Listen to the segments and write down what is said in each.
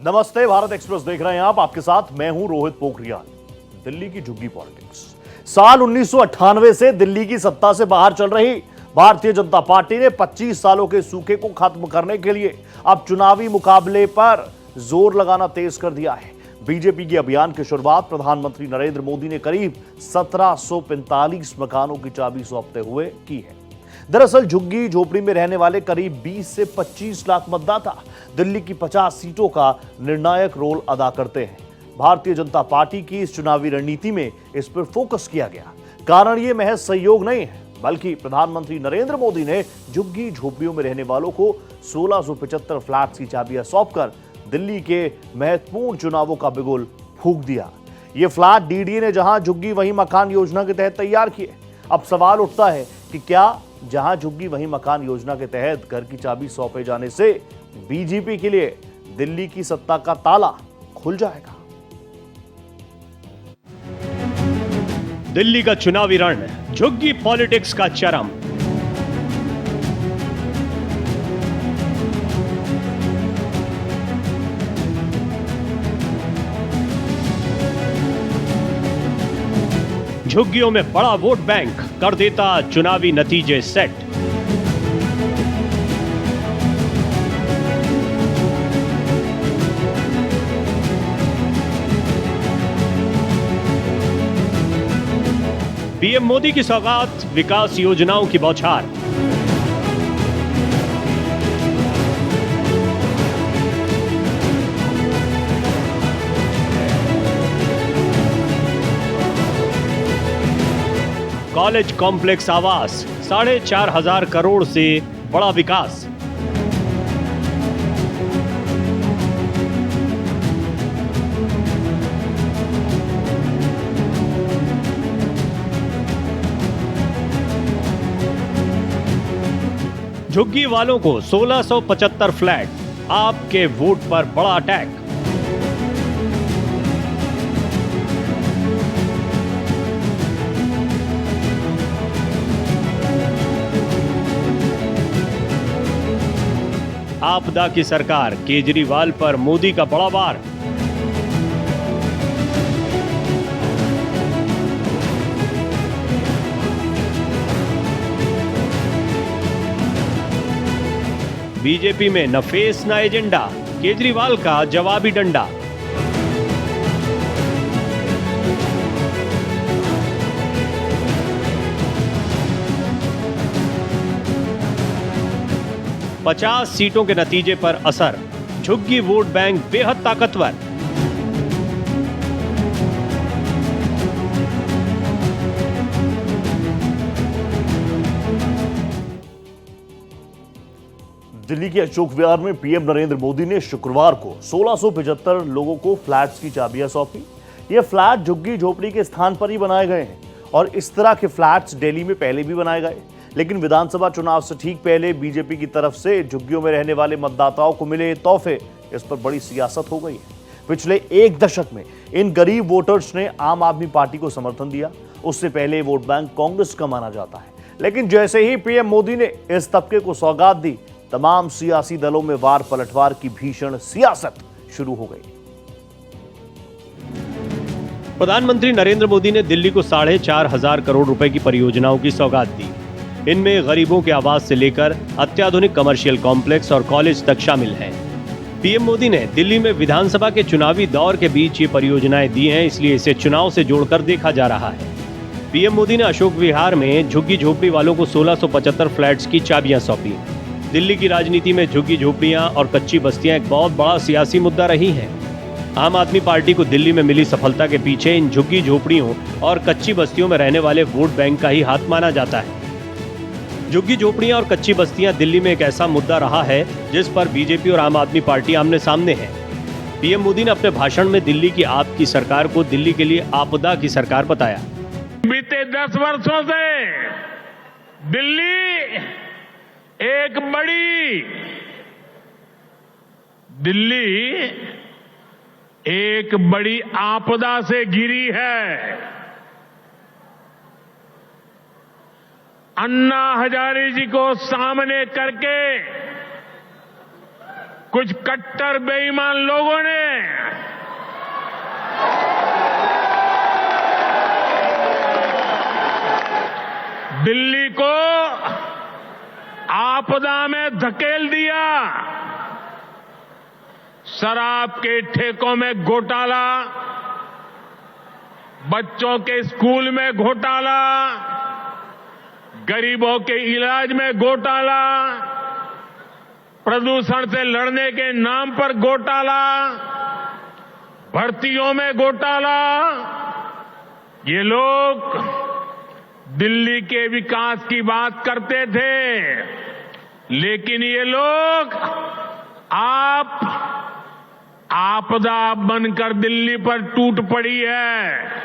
नमस्ते, भारत एक्सप्रेस देख रहे हैं आप। आपके साथ मैं हूं रोहित पोखरियाल। दिल्ली की झुग्गी पॉलिटिक्स। साल 1998 से दिल्ली की सत्ता से बाहर चल रही भारतीय जनता पार्टी ने 25 सालों के सूखे को खत्म करने के लिए अब चुनावी मुकाबले पर जोर लगाना तेज कर दिया है। बीजेपी के अभियान की शुरुआत प्रधानमंत्री नरेंद्र मोदी ने करीब 1745 मकानों की चाबी सौंपते हुए की है। दरअसल झुग्गी झोपड़ी में रहने वाले करीब 20 से 25 लाख मतदाता दिल्ली की 50 सीटों का निर्णायक रोल अदा करते हैं। भारतीय जनता पार्टी की इस चुनावी रणनीति में इस पर फोकस किया गया। कारण ये महज सहयोग नहीं है, बल्कि प्रधानमंत्री नरेंद्र मोदी ने झुग्गी झोपड़ियों में रहने वालों को 1675 फ्लैट्स की चाबियां सौंपकर दिल्ली के महत्वपूर्ण चुनावों का बिगुल फूंक दिया। ये फ्लैट डीडीए ने जहां झुग्गी वहीं मकान योजना के तहत तैयार किए। अब सवाल उठता है कि क्या जहां झुग्गी वहीं मकान योजना के तहत घर की चाबी सौंपे जाने से बीजेपी के लिए दिल्ली की सत्ता का ताला खुल जाएगा? दिल्ली का चुनावी रण, झुग्गी पॉलिटिक्स का चरम। झुग्गियों में बड़ा वोट बैंक कर देता चुनावी नतीजे सेट। पीएम मोदी की सौगात, विकास योजनाओं की बौछार। कॉलेज कॉम्प्लेक्स आवास, 4,500 करोड़ से बड़ा विकास। झुग्गी वालों को 1675 फ्लैट, आपके वोट पर बड़ा अटैक। आपदा की सरकार, केजरीवाल पर मोदी का बड़ा वार। बीजेपी में न फेस न एजेंडा, केजरीवाल का जवाबी डंडा। पचास सीटों के नतीजे पर असर, झुग्गी वोट बैंक बेहद ताकतवर। दिल्ली के अशोक विहार में पीएम नरेंद्र मोदी ने शुक्रवार को 1675 लोगों को फ्लैट्स की चाबियां सौंपी। ये फ्लैट झुग्गी झोपड़ी के स्थान पर ही बनाए गए हैं और इस तरह के फ्लैट्स दिल्ली में पहले भी बनाए गए। लेकिन विधानसभा चुनाव से ठीक पहले बीजेपी की तरफ से झुग्गियों में रहने वाले मतदाताओं को मिले तोहफे, इस पर बड़ी सियासत हो गई है। पिछले एक दशक में इन गरीब वोटर्स ने आम आदमी पार्टी को समर्थन दिया। उससे पहले वोट बैंक कांग्रेस का माना जाता है, लेकिन जैसे ही पीएम मोदी ने इस तबके को सौगात दी, तमाम सियासी दलों में वार पलटवार की भीषण सियासत शुरू हो गई। प्रधानमंत्री नरेंद्र मोदी ने दिल्ली को 4,500 करोड़ रुपए की परियोजनाओं की सौगात दी। इनमें गरीबों के आवास से लेकर अत्याधुनिक कमर्शियल कॉम्प्लेक्स और कॉलेज तक शामिल हैं। पीएम मोदी ने दिल्ली में विधानसभा के चुनावी दौर के बीच ये परियोजनाएं दी हैं, इसलिए इसे चुनाव से जोड़कर देखा जा रहा है। पीएम मोदी ने अशोक विहार में झुग्गी झोपड़ी वालों को 1675 फ्लैट्स की चाबियां सौंपी। दिल्ली की राजनीति में झुग्गी झोपड़ियां और कच्ची बस्तियां एक बहुत बड़ा सियासी मुद्दा रही हैं। आम आदमी पार्टी को दिल्ली में मिली सफलता के पीछे इन झुग्गी झोपड़ियों और कच्ची बस्तियों में रहने वाले वोट बैंक का ही हाथ माना जाता है। झुग्गी झोपड़ियां और कच्ची बस्तियां दिल्ली में एक ऐसा मुद्दा रहा है जिस पर बीजेपी और आम आदमी पार्टी आमने सामने है। पीएम मोदी ने अपने भाषण में दिल्ली की आपकी सरकार को दिल्ली के लिए आपदा की सरकार बताया। बीते 10 वर्षों से दिल्ली एक बड़ी आपदा से घिरी है। अन्ना हजारे जी को सामने करके कुछ कट्टर बेईमान लोगों ने दिल्ली को आपदा में धकेल दिया। शराब के ठेकों में घोटाला, बच्चों के स्कूल में घोटाला, गरीबों के इलाज में घोटाला, प्रदूषण से लड़ने के नाम पर घोटाला, भर्तियों में घोटाला। ये लोग दिल्ली के विकास की बात करते थे, लेकिन ये लोग आपदा बनकर दिल्ली पर टूट पड़ी है।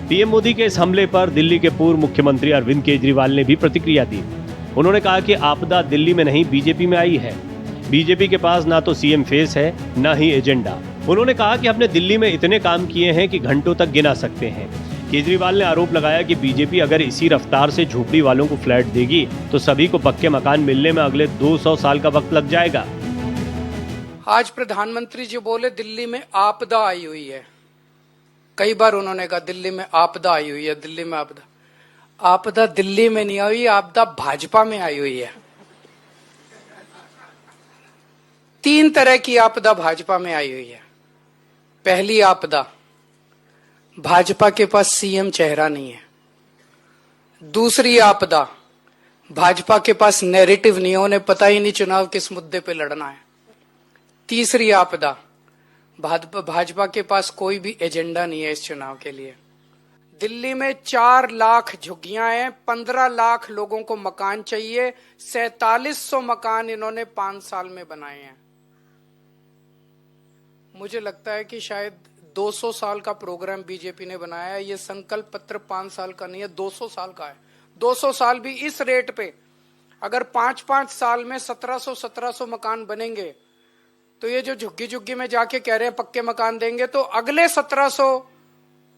पीएम मोदी के इस हमले पर दिल्ली के पूर्व मुख्यमंत्री अरविंद केजरीवाल ने भी प्रतिक्रिया दी। उन्होंने कहा कि आपदा दिल्ली में नहीं, बीजेपी में आई है। बीजेपी के पास ना तो सीएम फेस है, ना ही एजेंडा। उन्होंने कहा कि हमने दिल्ली में इतने काम किए हैं कि घंटों तक गिना सकते हैं। केजरीवाल ने आरोप लगाया कि बीजेपी अगर इसी रफ्तार से झोपड़ी वालों को फ्लैट देगी तो सभी को पक्के मकान मिलने में अगले 200 साल का वक्त लग जाएगा। आज प्रधानमंत्री जी बोले दिल्ली में आपदा आई हुई है। कई बार उन्होंने कहा दिल्ली में आपदा आई हुई है, दिल्ली में आपदा। आपदा दिल्ली में नहीं आई, आपदा भाजपा में आई हुई है। 3 तरह की आपदा भाजपा में आई हुई है। पहली आपदा, भाजपा के पास सीएम चेहरा नहीं है। दूसरी आपदा, भाजपा के पास नैरेटिव नहीं है, उन्हें पता ही नहीं चुनाव किस मुद्दे पे लड़ना है। तीसरी आपदा, भाजपा के पास कोई भी एजेंडा नहीं है इस चुनाव के लिए। दिल्ली में 4 लाख झुग्गियां हैं, 15 लाख लोगों को मकान चाहिए, 4700 मकान इन्होंने 5 साल में बनाए हैं। मुझे लगता है कि शायद 200 साल का प्रोग्राम बीजेपी ने बनाया है। ये संकल्प पत्र 5 साल का नहीं है, 200 साल का है। 200 साल भी इस रेट पे अगर 5-5 साल में 1700 मकान बनेंगे तो ये जो झुग्गी में जाके कह रहे हैं पक्के मकान देंगे, तो अगले 1700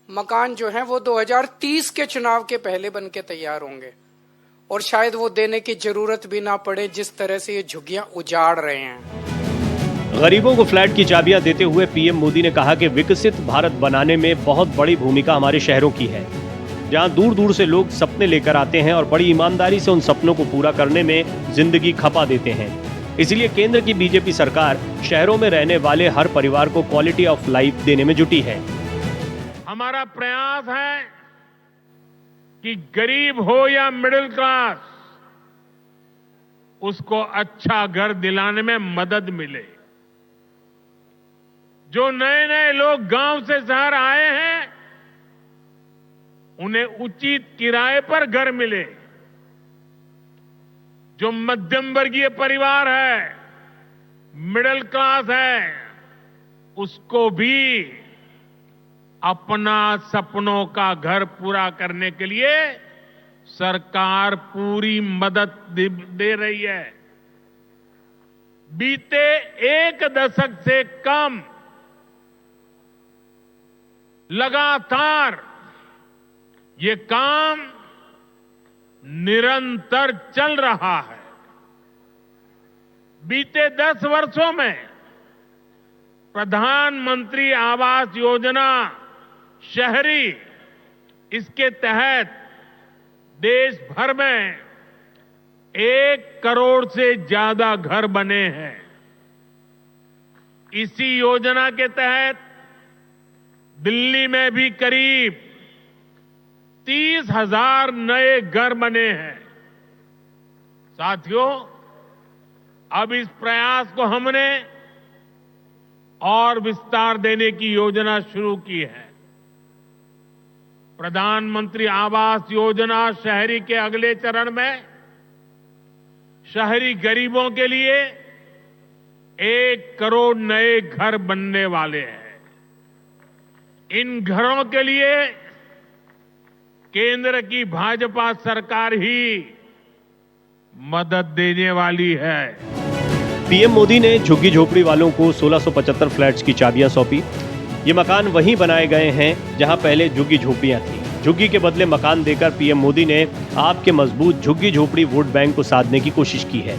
मकान जो हैं वो 2030 के चुनाव के पहले बन के तैयार होंगे और शायद वो देने की जरूरत भी ना पड़े, जिस तरह से ये झुग्गियां उजाड़ रहे हैं। गरीबों को फ्लैट की चाबियां देते हुए पीएम मोदी ने कहा कि विकसित भारत बनाने में बहुत बड़ी भूमिका हमारे शहरों की है, जहां दूर दूर से लोग सपने लेकर आते हैं और बड़ी ईमानदारी से उन सपनों को पूरा करने में जिंदगी खपा देते हैं। इसलिए केंद्र की बीजेपी सरकार शहरों में रहने वाले हर परिवार को क्वालिटी ऑफ लाइफ देने में जुटी है। हमारा प्रयास है कि गरीब हो या मिडिल क्लास, उसको अच्छा घर दिलाने में मदद मिले। जो नए नए लोग गांव से शहर आए हैं उन्हें उचित किराए पर घर मिले। जो मध्यम वर्गीय परिवार है, मिडिल क्लास है, उसको भी अपना सपनों का घर पूरा करने के लिए सरकार पूरी मदद दे रही है। बीते 1 दशक से कम लगातार ये काम निरंतर चल रहा है। बीते 10 वर्षों में प्रधानमंत्री आवास योजना शहरी, इसके तहत देश भर में 1 करोड़ से ज्यादा घर बने हैं। इसी योजना के तहत दिल्ली में भी करीब 30,000 नए घर बने हैं। साथियों, अब इस प्रयास को हमने और विस्तार देने की योजना शुरू की है। प्रधानमंत्री आवास योजना शहरी के अगले चरण में शहरी गरीबों के लिए 1 करोड़ नए घर बनने वाले हैं। इन घरों के लिए केंद्र की भाजपा सरकार ही मदद देने वाली है। पीएम मोदी ने झुग्गी झोपड़ी वालों को 1675 फ्लैट्स की चाबियां सौंपी। ये मकान वहीं बनाए गए हैं जहां पहले झुग्गी झोपड़ियां थी। झुग्गी के बदले मकान देकर पीएम मोदी ने आपके मजबूत झुग्गी झोपड़ी वोट बैंक को साधने की कोशिश की है।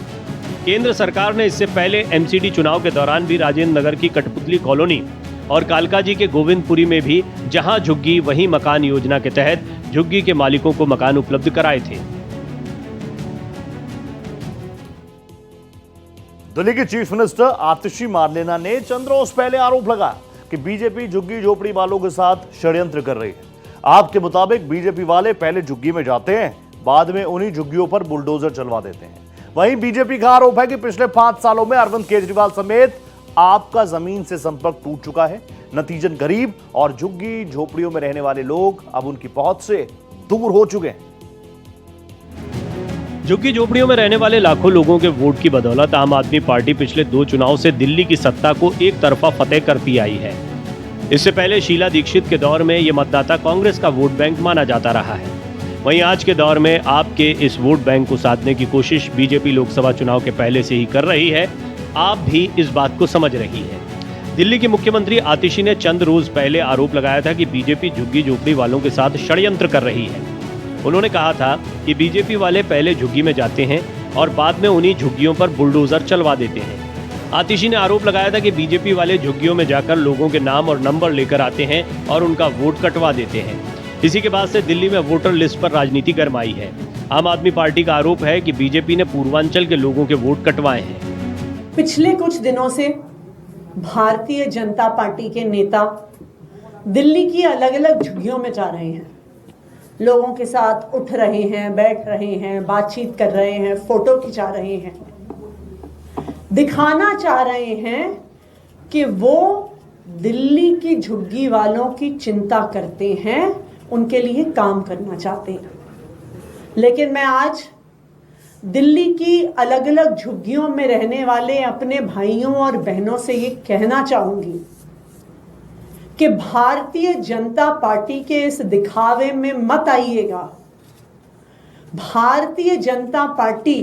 केंद्र सरकार ने इससे पहले एमसीडी चुनाव के दौरान भी राजेंद्र नगर की कठपुतली कॉलोनी और कालकाजी के गोविंदपुरी में भी जहां झुग्गी वहीं मकान योजना के तहत झुग्गी के मालिकों को मकान उपलब्ध कराए थे। दिल्ली की चीफ मिनिस्टर आतिशी मार्लेना ने चंद रोज पहले आरोप लगाया कि बीजेपी झुग्गी झोपड़ी वालों के साथ षड्यंत्र कर रही है। आपके मुताबिक बीजेपी वाले पहले झुग्गी में जाते हैं, बाद में उन्हीं झुग्गियों पर बुलडोजर चलवा देते हैं। वहीं बीजेपी का आरोप है कि पिछले 5 सालों में अरविंद केजरीवाल समेत आपका जमीन से संपर्क टूट चुका है। नतीजन गरीब और झुग्गी झोपड़ियों में रहने वाले लोग अब उनकी पहुंच से दूर हो चुके हैं। झुग्गी झोपड़ियों में रहने वाले लाखों लोगों के वोट की बदौलत आम आदमी पार्टी पिछले 2 चुनाव से दिल्ली की सत्ता को एक तरफा फतेह करती आई है। इससे पहले शीला दीक्षित के दौर में ये मतदाता कांग्रेस का वोट बैंक माना जाता रहा है। वहीं आज के दौर में आपके इस वोट बैंक को साधने की कोशिश बीजेपी लोकसभा चुनाव के पहले से ही कर रही है। आप भी इस बात को समझ रही है। दिल्ली की मुख्यमंत्री आतिशी ने चंद रोज पहले आरोप लगाया था कि बीजेपी झुग्गी झोपड़ी वालों के साथ षड्यंत्र कर रही है। उन्होंने कहा था कि बीजेपी वाले पहले झुग्गी में जाते हैं और बाद में उन्हीं झुग्गियों पर बुलडोजर चलवा देते हैं। आतिशी ने आरोप लगाया था कि बीजेपी वाले झुग्गियों में जाकर लोगों के नाम और नंबर लेकर आते हैं और उनका वोट कटवा देते हैं। इसी के बाद से दिल्ली में वोटर लिस्ट पर राजनीति गरमाई है। आम आदमी पार्टी का आरोप है कि बीजेपी ने पूर्वांचल के लोगों के वोट कटवाए हैं। पिछले कुछ दिनों से भारतीय जनता पार्टी के नेता दिल्ली की अलग अलग झुग्गियों में जा रहे हैं, लोगों के साथ उठ रहे हैं, बैठ रहे हैं, बातचीत कर रहे हैं, फोटो खिंचा रहे हैं, दिखाना चाह रहे हैं कि वो दिल्ली की झुग्गी वालों की चिंता करते हैं, उनके लिए काम करना चाहते हैं। लेकिन मैं आज दिल्ली की अलग अलग झुग्गियों में रहने वाले अपने भाइयों और बहनों से ये कहना चाहूंगी कि भारतीय जनता पार्टी के इस दिखावे में मत आइएगा। भारतीय जनता पार्टी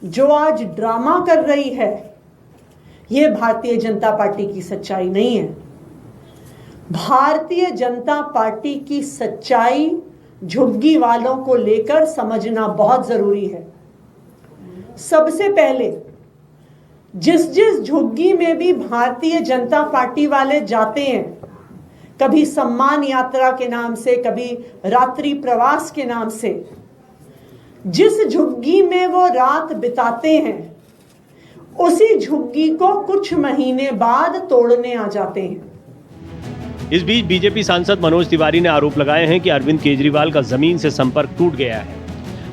जो आज ड्रामा कर रही है, ये भारतीय जनता पार्टी की सच्चाई नहीं है। भारतीय जनता पार्टी की सच्चाई झुग्गी वालों को लेकर समझना बहुत जरूरी है। सबसे पहले जिस झुग्गी में भी भारतीय जनता पार्टी वाले जाते हैं, कभी सम्मान यात्रा के नाम से, कभी रात्रि प्रवास के नाम से, जिस झुग्गी में वो रात बिताते हैं, उसी झुग्गी को कुछ महीने बाद तोड़ने आ जाते हैं। इस बीच बीजेपी सांसद मनोज तिवारी ने आरोप लगाए हैं कि अरविंद केजरीवाल का जमीन से संपर्क टूट गया है।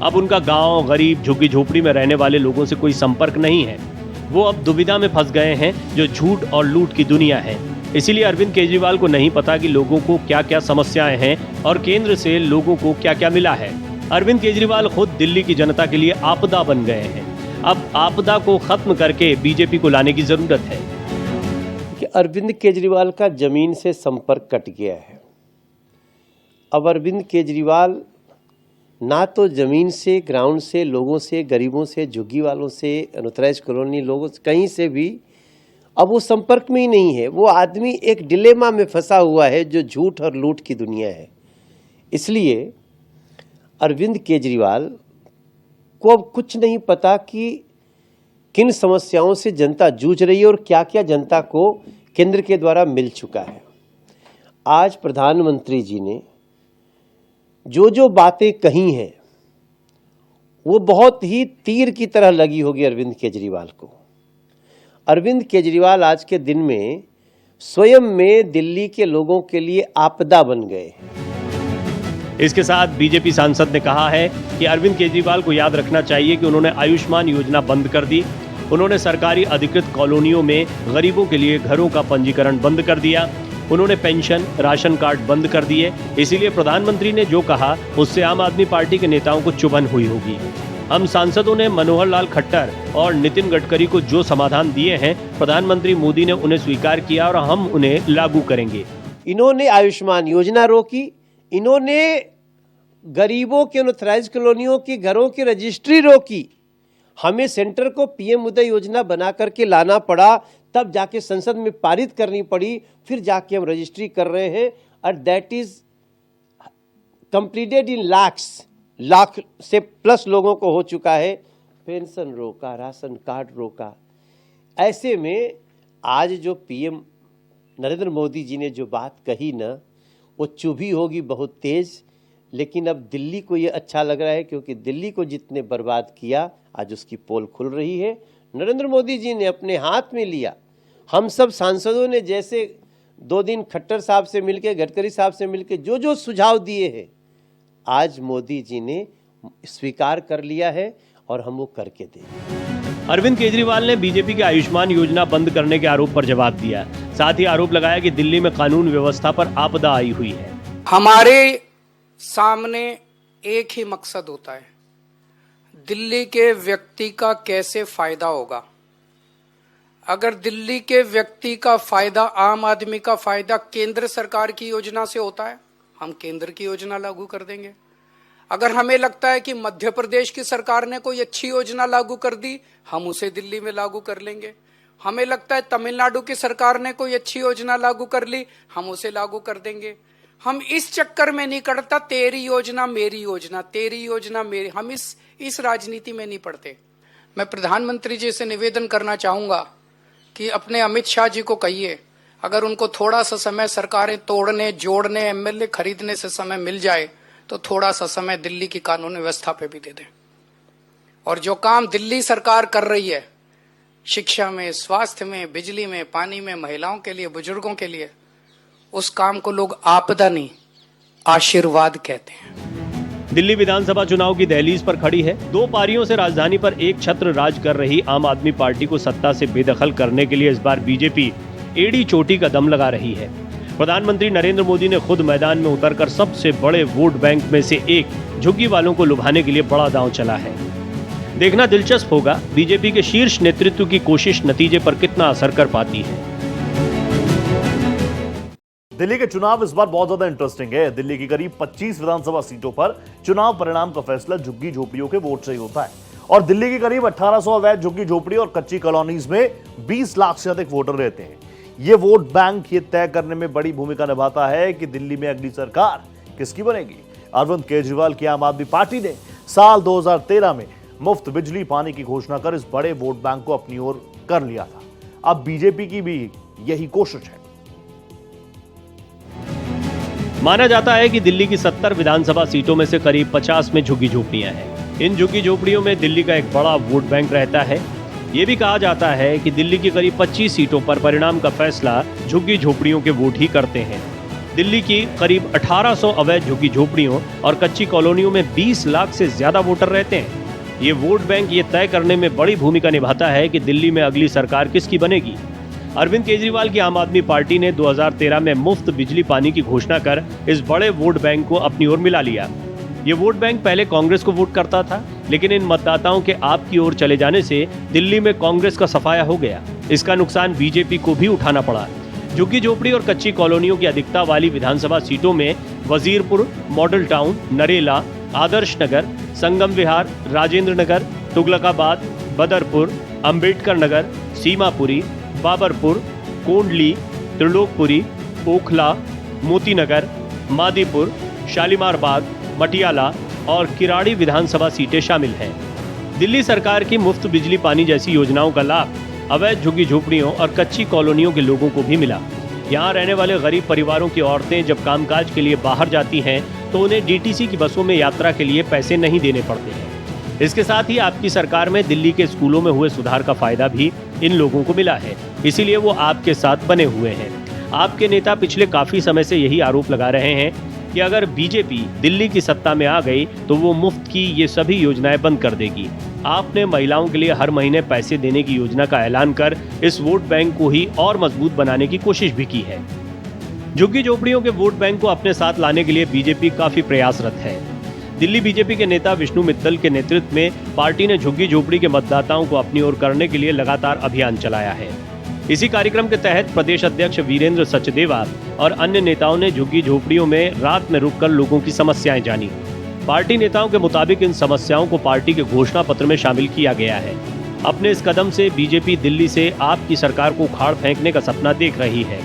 अब उनका गांव, गरीब, झुग्गी झोपड़ी में रहने वाले लोगों से कोई संपर्क नहीं है। वो अब दुविधा में फंस गए हैं, जो झूठ और लूट की दुनिया है। इसीलिए अरविंद केजरीवाल को नहीं पता कि लोगों को क्या क्या समस्याएं हैं और केंद्र से लोगों को क्या क्या मिला है। अरविंद केजरीवाल खुद दिल्ली की जनता के लिए आपदा बन गए हैं। अब आपदा को खत्म करके बीजेपी को लाने की जरूरत है। कि अरविंद केजरीवाल का जमीन से संपर्क कट गया है। अब अरविंद केजरीवाल ना तो जमीन से, ग्राउंड से, लोगों से, गरीबों से, झुग्गी वालों से, अनऑथराइज्ड कॉलोनी लोगों से, कहीं से भी अब वो संपर्क में ही नहीं है। वो आदमी एक डिलेमा में फंसा हुआ है जो झूठ और लूट की दुनिया है। इसलिए अरविंद केजरीवाल को अब कुछ नहीं पता कि किन समस्याओं से जनता जूझ रही है और क्या क्या जनता को केंद्र के द्वारा मिल चुका है। आज प्रधानमंत्री जी ने जो जो बातें कही हैं वो बहुत ही तीर की तरह लगी होगी अरविंद केजरीवाल को। अरविंद केजरीवाल आज के दिन में स्वयं में दिल्ली के लोगों के लिए आपदा बन गए। इसके साथ बीजेपी सांसद ने कहा है कि अरविंद केजरीवाल को याद रखना चाहिए कि उन्होंने आयुष्मान योजना बंद कर दी। उन्होंने सरकारी अधिकृत कॉलोनियों में गरीबों के लिए घरों का पंजीकरण बंद कर दिया। उन्होंने पेंशन, राशन कार्ड बंद कर दिए। इसीलिए प्रधानमंत्री ने जो कहा उससे आम आदमी पार्टी के नेताओं को चुभन हुई होगी। हम सांसदों ने मनोहर लाल खट्टर और नितिन गडकरी को जो समाधान दिए हैं, प्रधानमंत्री मोदी ने उन्हें स्वीकार किया और हम उन्हें लागू करेंगे। इन्होंने आयुष्मान योजना रोकी, इन्होंने गरीबों के अनऑथराइज्ड कॉलोनियों की घरों की रजिस्ट्री रोकी। हमें सेंटर को पीएम उदय योजना बना करके लाना पड़ा, तब जाके संसद में पारित करनी पड़ी, फिर जाके हम रजिस्ट्री कर रहे हैं। और that is completed in lakh से प्लस लोगों को हो चुका है पेंशन रोका, राशन कार्ड रोका। ऐसे में आज जो पीएम नरेंद्र मोदी जी ने जो बात कही ना, वो चुभी होगी बहुत तेज, लेकिन अब दिल्ली को ये अच्छा लग रहा है क्योंकि दिल्ली को जितने बर्बाद किया आज उसकी पोल खुल रही है। नरेंद्र मोदी जी ने अपने हाथ में लिया। हम सब सांसदों ने जैसे 2 दिन खट्टर साहब से मिलके, गडकरी साहब से मिलके जो जो सुझाव दिए हैं, आज मोदी जी ने स्वीकार कर लिया है और हम वो करके देंगे। अरविंद केजरीवाल ने बीजेपी के आयुष्मान योजना बंद करने के आरोप पर जवाब दिया। साथ ही आरोप लगाया कि दिल्ली में कानून व्यवस्था पर आपदा आई हुई है। हमारे सामने एक ही मकसद होता है, दिल्ली के व्यक्ति का कैसे फायदा होगा। अगर दिल्ली के व्यक्ति का फायदा, आम आदमी का फायदा केंद्र सरकार की योजना से होता है, हम केंद्र की योजना लागू कर देंगे। अगर हमें लगता है कि मध्य प्रदेश की सरकार ने कोई अच्छी योजना लागू कर दी, हम उसे दिल्ली में लागू कर लेंगे। हमें लगता है तमिलनाडु की सरकार ने कोई अच्छी योजना लागू कर ली, हम उसे लागू कर देंगे। हम इस चक्कर में नहीं करता तेरी योजना मेरी योजना, तेरी योजना मेरी, हम इस राजनीति में नहीं पड़ते। मैं प्रधानमंत्री जी से निवेदन करना चाहूंगा कि अपने अमित शाह जी को कहिए, अगर उनको थोड़ा सा समय सरकारें तोड़ने, जोड़ने, एमएलए खरीदने से समय मिल जाए तो थोड़ा सा समय दिल्ली की कानून व्यवस्था पे भी दे दें। और जो काम दिल्ली सरकार कर रही है शिक्षा में, स्वास्थ्य में, बिजली में, पानी में, महिलाओं के लिए, बुजुर्गों के लिए, उस काम को लोग आपदा नहीं आशीर्वाद कहते हैं। दिल्ली विधानसभा चुनाव की दहलीज पर खड़ी है। 2 पारियों से राजधानी पर एक छत्र राज कर रही आम आदमी पार्टी को सत्ता से बेदखल करने के लिए इस बार बीजेपी एड़ी चोटी का दम लगा रही है। प्रधानमंत्री नरेंद्र मोदी ने खुद मैदान में उतरकर सबसे बड़े वोट बैंक में से एक झुग्गी वालों को लुभाने के लिए बड़ा दांव चला है। देखना दिलचस्प होगा बीजेपी के शीर्ष नेतृत्व की कोशिश नतीजे पर कितना असर कर पाती है। दिल्ली के चुनाव इस बार बहुत ज्यादा इंटरेस्टिंग है। दिल्ली की करीब 25 विधानसभा सीटों पर चुनाव परिणाम का फैसला झुग्गी झोपड़ियों के वोट से ही होता है और दिल्ली की करीब 1800 अवैध झुग्गी झोपड़ी और कच्ची कॉलोनीज में 20 लाख से अधिक वोटर रहते हैं। ये वोट बैंक ये तय करने में बड़ी भूमिका निभाता है कि दिल्ली में अगली सरकार किसकी बनेगी। अरविंद केजरीवाल की आम आदमी पार्टी ने साल 2013 में मुफ्त बिजली पानी की घोषणा कर इस बड़े वोट बैंक को अपनी ओर कर लिया था। अब बीजेपी की भी यही कोशिश है। माना जाता है कि दिल्ली की 70 विधानसभा सीटों में से करीब 50 में झुग्गी झोपड़ियां हैं। इन झुग्गी झोपड़ियों में दिल्ली का एक बड़ा वोट बैंक रहता है। ये भी कहा जाता है कि दिल्ली की करीब 25 सीटों पर परिणाम का फैसला झुग्गी झोपड़ियों के वोट ही करते हैं। दिल्ली की करीब 1800 अवैध झुग्गी झोपड़ियों और कच्ची कॉलोनियों में 20 लाख से ज्यादा वोटर रहते हैं। ये वोट बैंक ये तय करने में बड़ी भूमिका निभाता है कि दिल्ली में अगली सरकार किसकी बनेगी। अरविंद केजरीवाल की आम आदमी पार्टी ने 2013 में मुफ्त बिजली पानी की घोषणा कर इस बड़े वोट बैंक को अपनी ओर मिला लिया। ये वोट बैंक पहले कांग्रेस को वोट करता था, लेकिन इन मतदाताओं के आप की ओर चले जाने से दिल्ली में कांग्रेस का सफाया हो गया। इसका नुकसान बीजेपी को भी उठाना पड़ा। झुग्गी झोपड़ी और कच्ची कॉलोनियों की अधिकता वाली विधानसभा सीटों में वजीरपुर, मॉडल टाउन, नरेला, आदर्श नगर, संगम विहार, राजेंद्र नगर, तुगलकाबाद, बदरपुर, अंबेडकर नगर, सीमापुरी, बाबरपुर, कोंडली, त्रिलोकपुरी, ओखला, मोतीनगर, मादीपुर, शालीमार बाग, मटियाला और किराड़ी विधानसभा सीटें शामिल हैं। दिल्ली सरकार की मुफ्त बिजली पानी जैसी योजनाओं का लाभ अवैध झुग्गी झोपड़ियों और कच्ची कॉलोनियों के लोगों को भी मिला। यहाँ रहने वाले गरीब परिवारों की औरतें जब कामकाज के लिए बाहर जाती हैं तो उन्हें डीटीसी की बसों में यात्रा के लिए पैसे नहीं देने पड़ते हैं। इसके साथ ही आपकी सरकार में दिल्ली के स्कूलों में हुए सुधार का फायदा भी इन लोगों को मिला है, इसीलिए वो आपके साथ बने हुए हैं। आपके नेता पिछले काफी समय से यही आरोप लगा रहे हैं कि अगर बीजेपी दिल्ली की सत्ता में आ गई तो वो मुफ्त की ये सभी योजनाएं बंद कर देगी। आपने महिलाओं के लिए हर महीने पैसे देने की योजना का ऐलान कर इस वोट बैंक को ही और मजबूत बनाने की कोशिश भी की है। झुग्गी झोपड़ियों के वोट बैंक को अपने साथ लाने के लिए बीजेपी काफी प्रयासरत है। दिल्ली बीजेपी के नेता विष्णु मित्तल के नेतृत्व में पार्टी ने झुग्गी झोपड़ी के मतदाताओं को अपनी ओर करने के लिए लगातार अभियान चलाया है। इसी कार्यक्रम के तहत प्रदेश अध्यक्ष वीरेंद्र सचदेवा और अन्य नेताओं ने झुग्गी झोपड़ियों में रात में रुककर लोगों की समस्याएं जानी। पार्टी नेताओं के मुताबिक इन समस्याओं को पार्टी के घोषणा पत्र में शामिल किया गया है। अपने इस कदम से बीजेपी दिल्ली से आपकी सरकार को उखाड़ फेंकने का सपना देख रही है।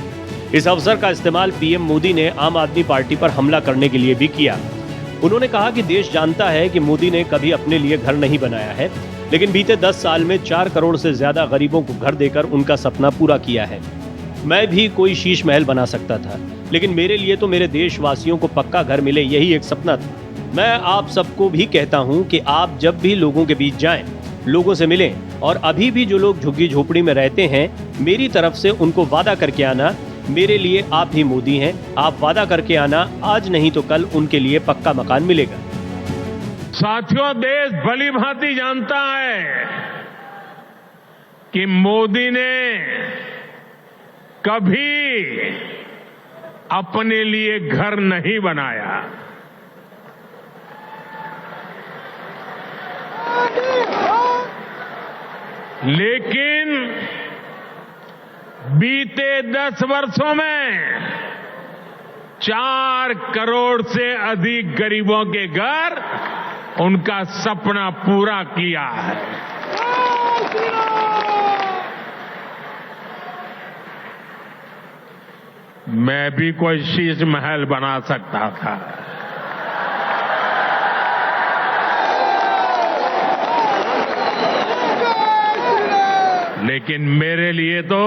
इस अवसर का इस्तेमाल पीएम मोदी ने आम आदमी पार्टी पर हमला करने के लिए भी किया। उन्होंने कहा कि देश जानता है कि मोदी ने कभी अपने लिए घर नहीं बनाया है, लेकिन बीते 10 साल में 4 करोड़ से ज्यादा गरीबों को घर देकर उनका सपना पूरा किया है। मैं भी कोई शीश महल बना सकता था, लेकिन मेरे लिए तो मेरे देशवासियों को पक्का घर मिले यही एक सपना था। मैं आप सबको भी कहता हूं कि आप जब भी लोगों के बीच जाएं, लोगों से मिलें और अभी भी जो लोग झुग्गी झोपड़ी में रहते हैं, मेरी तरफ से उनको वादा करके आना, मेरे लिए आप ही मोदी हैं, आप वादा करके आना, आज नहीं तो कल उनके लिए पक्का मकान मिलेगा। साथियों, देश भली भांति जानता है कि मोदी ने कभी अपने लिए घर नहीं बनाया। लेकिन बीते 10 वर्षों में 4 करोड़ से अधिक गरीबों के घर उनका सपना पूरा किया है। मैं भी कोई शीश महल बना सकता था, लेकिन मेरे लिए तो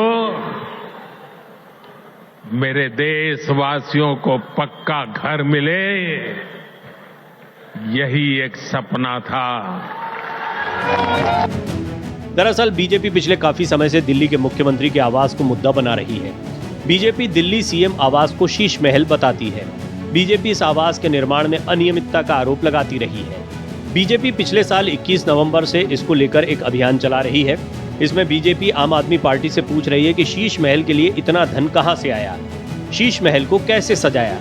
मेरे देशवासियों को पक्का घर मिले, यही एक सपना था। दरअसल बीजेपी पिछले काफी समय से दिल्ली के मुख्यमंत्री के आवास को मुद्दा बना रही है। बीजेपी दिल्ली सीएम आवास को शीश महल बताती है। बीजेपी इस आवास के निर्माण में अनियमितता का आरोप लगाती रही है। बीजेपी पिछले साल 21 नवंबर से इसको लेकर एक अभियान चला रही है। इसमें बीजेपी आम आदमी पार्टी से पूछ रही है कि शीश महल के लिए इतना धन कहां से आया, शीश महल को कैसे सजाया।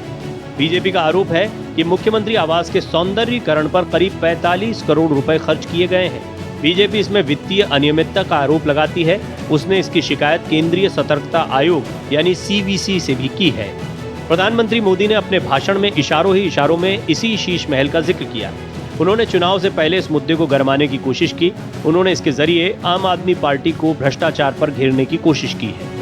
बीजेपी का आरोप है कि मुख्यमंत्री आवास के सौंदर्यीकरण पर करीब 45 करोड़ रुपए खर्च किए गए हैं। बीजेपी इसमें वित्तीय अनियमितता का आरोप लगाती है। उसने इसकी शिकायत केंद्रीय सतर्कता आयोग यानी सीवीसी से भी की है। प्रधानमंत्री मोदी ने अपने भाषण में इशारों ही इशारों में इसी शीश महल का जिक्र किया। उन्होंने चुनाव से पहले इस मुद्दे को गरमाने की कोशिश की। उन्होंने इसके जरिए आम आदमी पार्टी को भ्रष्टाचार पर घेरने की कोशिश की है।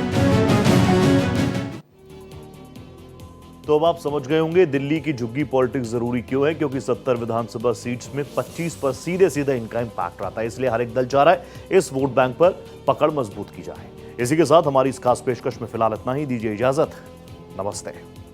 तो अब आप समझ गए होंगे दिल्ली की झुग्गी पॉलिटिक्स जरूरी क्यों है, क्योंकि 70 विधानसभा सीट्स में 25 पर सीधे सीधे इनका इंपैक्ट रहता है। इसलिए हर एक दल चाह रहा है इस वोट बैंक पर पकड़ मजबूत की जाए। इसी के साथ हमारी इस खास पेशकश में फिलहाल इतना ही। दीजिए इजाजत, नमस्ते।